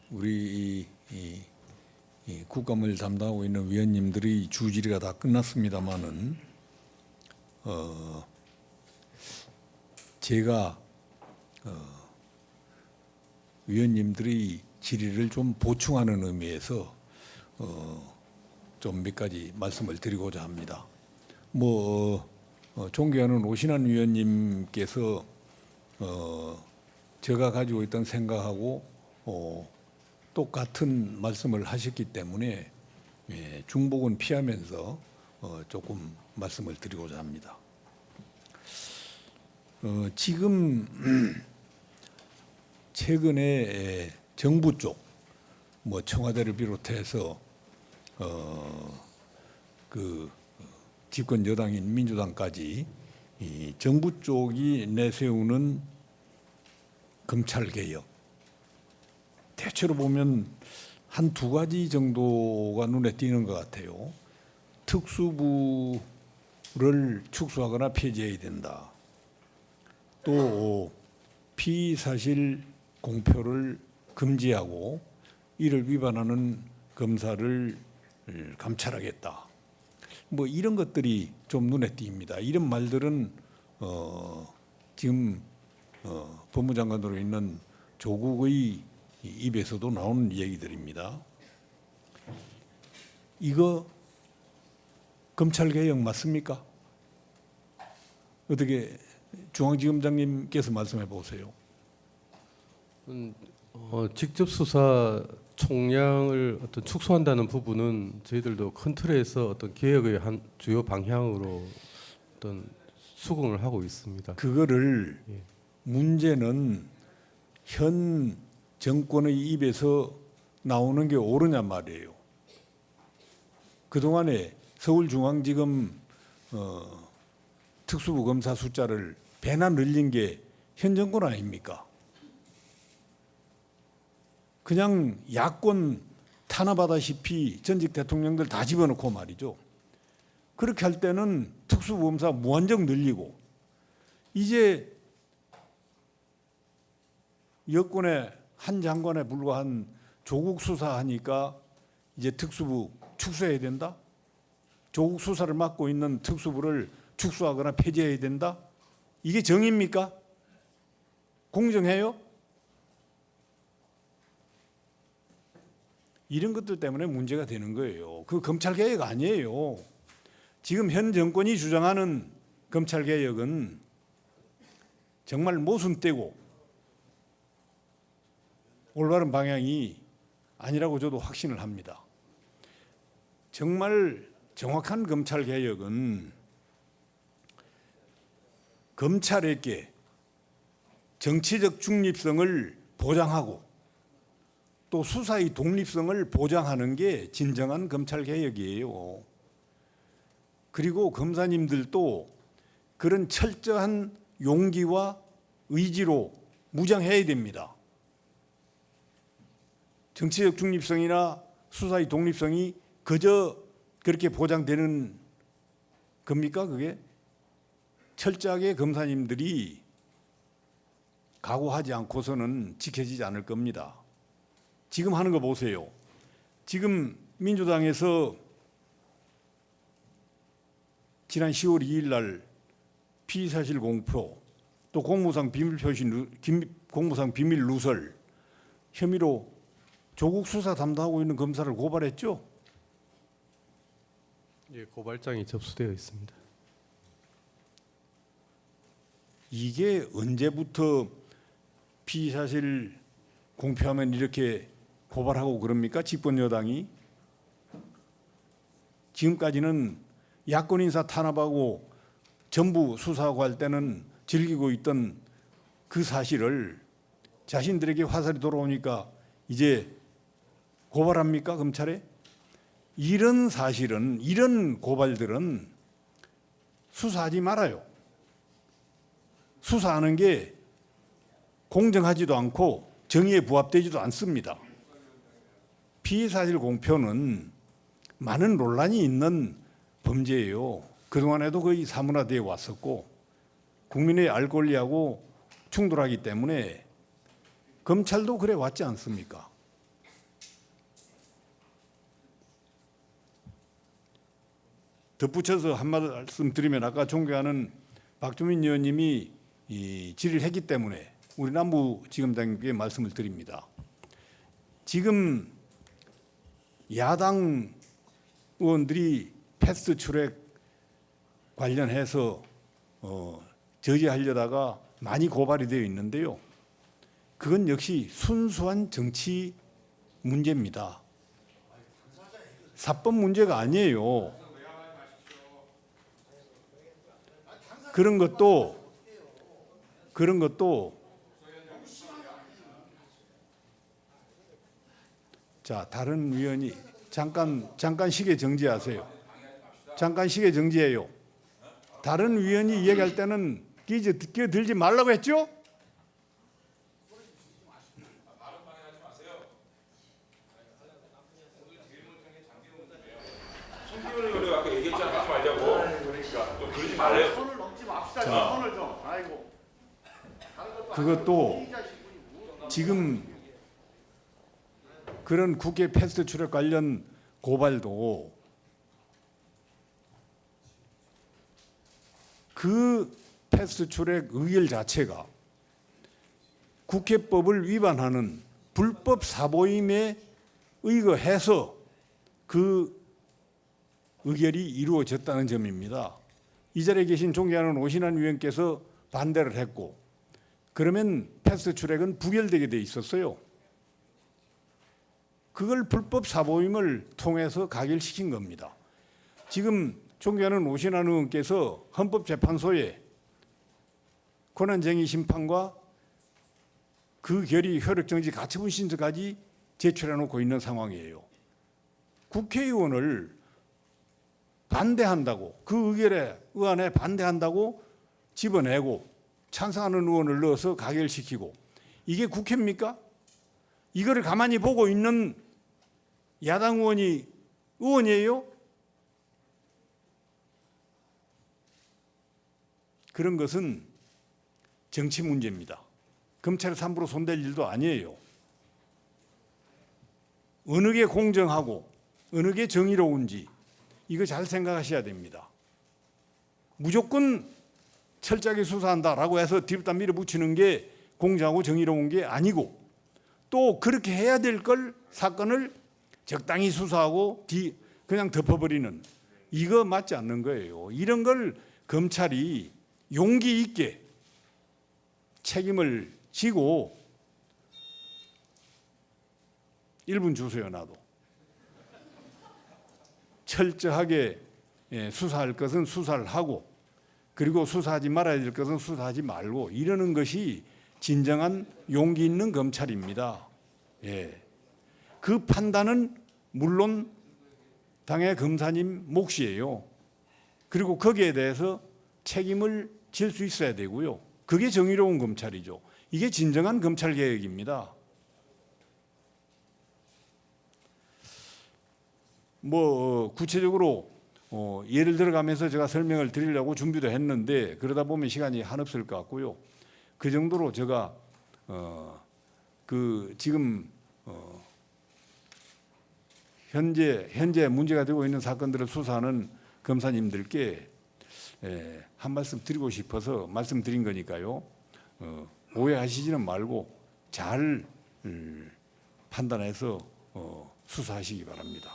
우리 이 국감을 담당하고 있는 위원님들이 주질의가 다 끝났습니다마는 제가 위원님들의 질의를 좀 보충하는 의미에서 좀 몇 가지 말씀을 드리고자 합니다. 존경하는 오신환 위원님께서 제가 가지고 있던 생각하고 똑같은 말씀을 하셨기 때문에 중복은 피하면서 조금 말씀을 드리고자 합니다. 지금 최근에 정부 쪽, 청와대를 비롯해서 그 집권 여당인 민주당까지 이 정부 쪽이 내세우는 검찰 개혁, 대체로 보면 한 두 가지 정도가 눈에 띄는 것 같아요. 특수부를 축소하거나 폐지해야 된다. 또 피의사실 공표를 금지하고 이를 위반하는 검사를 감찰하겠다. 이런 것들이 좀 눈에 띕니다. 이런 말들은 지금 법무장관으로 있는 조국의 입에서도 나오는 얘기들입니다. 이거 검찰개혁 맞습니까? 어떻게 중앙지검장님께서 말씀해 보세요. 직접 수사 총량을 축소한다는 부분은 저희들도 큰 틀에서 개혁의 한 주요 방향으로 수긍을 하고 있습니다. 그거를 문제는 현 정권의 입에서 나오는 게 옳으냐 말이에요. 그동안에 서울중앙지검 특수부 검사 숫자를 배나 늘린 게 현 정권 아닙니까? 그냥 야권 탄압하다시피 전직 대통령들 다 집어넣고 말이죠. 그렇게 할 때는 특수부검사 무한정 늘리고, 이제 여권의 한 장관에 불과한 조국 수사하니까 이제 특수부 축소해야 된다? 조국 수사를 맡고 있는 특수부를 축소하거나 폐지해야 된다? 이게 정의입니까? 공정해요? 이런 것들 때문에 문제가 되는 거예요. 그 검찰개혁 아니에요. 지금 현 정권이 주장하는 검찰개혁은 정말 모순되고 올바른 방향이 아니라고 저도 확신을 합니다. 정말 정확한 검찰개혁은 검찰에게 정치적 중립성을 보장하고 또 수사의 독립성을 보장하는 게 진정한 검찰개혁이에요. 그리고 검사님들도 그런 철저한 용기와 의지로 무장해야 됩니다. 정치적 중립성이나 수사의 독립성이 그저 그렇게 보장되는 겁니까, 그게? 철저하게 검사님들이 각오하지 않고서는 지켜지지 않을 겁니다. 지금 하는 거 보세요. 지금 민주당에서 지난 10월 2일 날 피의사실 공표, 또 공무상 비밀 누설 혐의로 조국 수사 담당하고 있는 검사를 고발했죠? 예, 고발장이 접수되어 있습니다. 이게 언제부터 피의사실 공표하면 이렇게 고발하고 그럽니까? 집권 여당이. 지금까지는 야권 인사 탄압하고 전부 수사하고 할 때는 즐기고 있던 그 사실을 자신들에게 화살이 돌아오니까 이제 고발합니까? 검찰에? 이런 사실은, 이런 고발들은 수사하지 말아요. 수사하는 게 공정하지도 않고 정의에 부합되지도 않습니다. 피의사실 공표는 많은 논란이 있는 범죄예요. 그동안에도 거의 사문화되어 왔었고 국민의 알 권리하고 충돌하기 때문에 검찰도 그래 왔지 않습니까? 덧붙여서 한 말씀 드리면 아까 존경하는 박주민 의원님이 질의했기 때문에 우리 남부지검장님께 말씀을 드립니다. 지금 야당 의원들이 패스트 트랙 관련해서 저지하려다가 많이 고발이 되어 있는데요. 그건 역시 순수한 정치 문제입니다. 사법 문제가 아니에요. 그런 것도 자, 다른 위원이 잠깐 시계 정지하세요. 잠깐 시계 정지해요. 다른 위원이 이야기할 때는 끼어들지 말라고 했죠? 손기훈이 아까 얘기했잖아. 하지 말자고. 그러니까 좀 그러지 말래요. 손을 넘지 맙시다. 손을 좀. 아이고. 그것도 지금 그런 국회 패스트 트랙 관련 고발도 그 패스트 트랙 의결 자체가 국회법을 위반하는 불법 사보임에 의거해서 그 의결이 이루어졌다는 점입니다. 이 자리에 계신 존경하는 오신환 위원께서 반대를 했고, 그러면 패스트 트랙은 부결되게 돼 있었어요. 그걸 불법 사보임을 통해서 가결시킨 겁니다. 지금 존경하는 오신환 의원께서 헌법재판소에 권한쟁의 심판과 그 결의 효력정지 가처분 신청까지 제출해 놓고 있는 상황이에요. 국회의원을 반대한다고, 그 의결에 의안에 반대한다고 집어내고 찬성하는 의원을 넣어서 가결시키고, 이게 국회입니까? 이거를 가만히 보고 있는 야당 의원이 의원이에요? 그런 것은 정치 문제입니다. 검찰에서 함부로 손댈 일도 아니에요. 어느 게 공정하고 어느 게 정의로운지 이거 잘 생각하셔야 됩니다. 무조건 철저하게 수사한다라고 해서 뒤로다 밀어붙이는 게 공정하고 정의로운 게 아니고, 또 그렇게 해야 될 걸 사건을 적당히 수사하고 그냥 덮어버리는, 이거 맞지 않는 거예요. 이런 걸 검찰이 용기 있게 책임을 지고 1분 주세요. 나도 철저하게 수사할 것은 수사를 하고, 그리고 수사하지 말아야 될 것은 수사하지 말고, 이러는 것이 진정한 용기 있는 검찰입니다. 그 판단은 물론 당의 검사님 몫이에요. 그리고 거기에 대해서 책임을 질 수 있어야 되고요. 그게 정의로운 검찰이죠. 이게 진정한 검찰 개혁입니다. 구체적으로 예를 들어가면서 제가 설명을 드리려고 준비도 했는데, 그러다 보면 시간이 한없을 것 같고요. 그 정도로 제가 지금 현재 문제가 되고 있는 사건들을 수사하는 검사님들께 한 말씀 드리고 싶어서 말씀드린 거니까요. 오해하시지는 말고 잘 판단해서 수사하시기 바랍니다.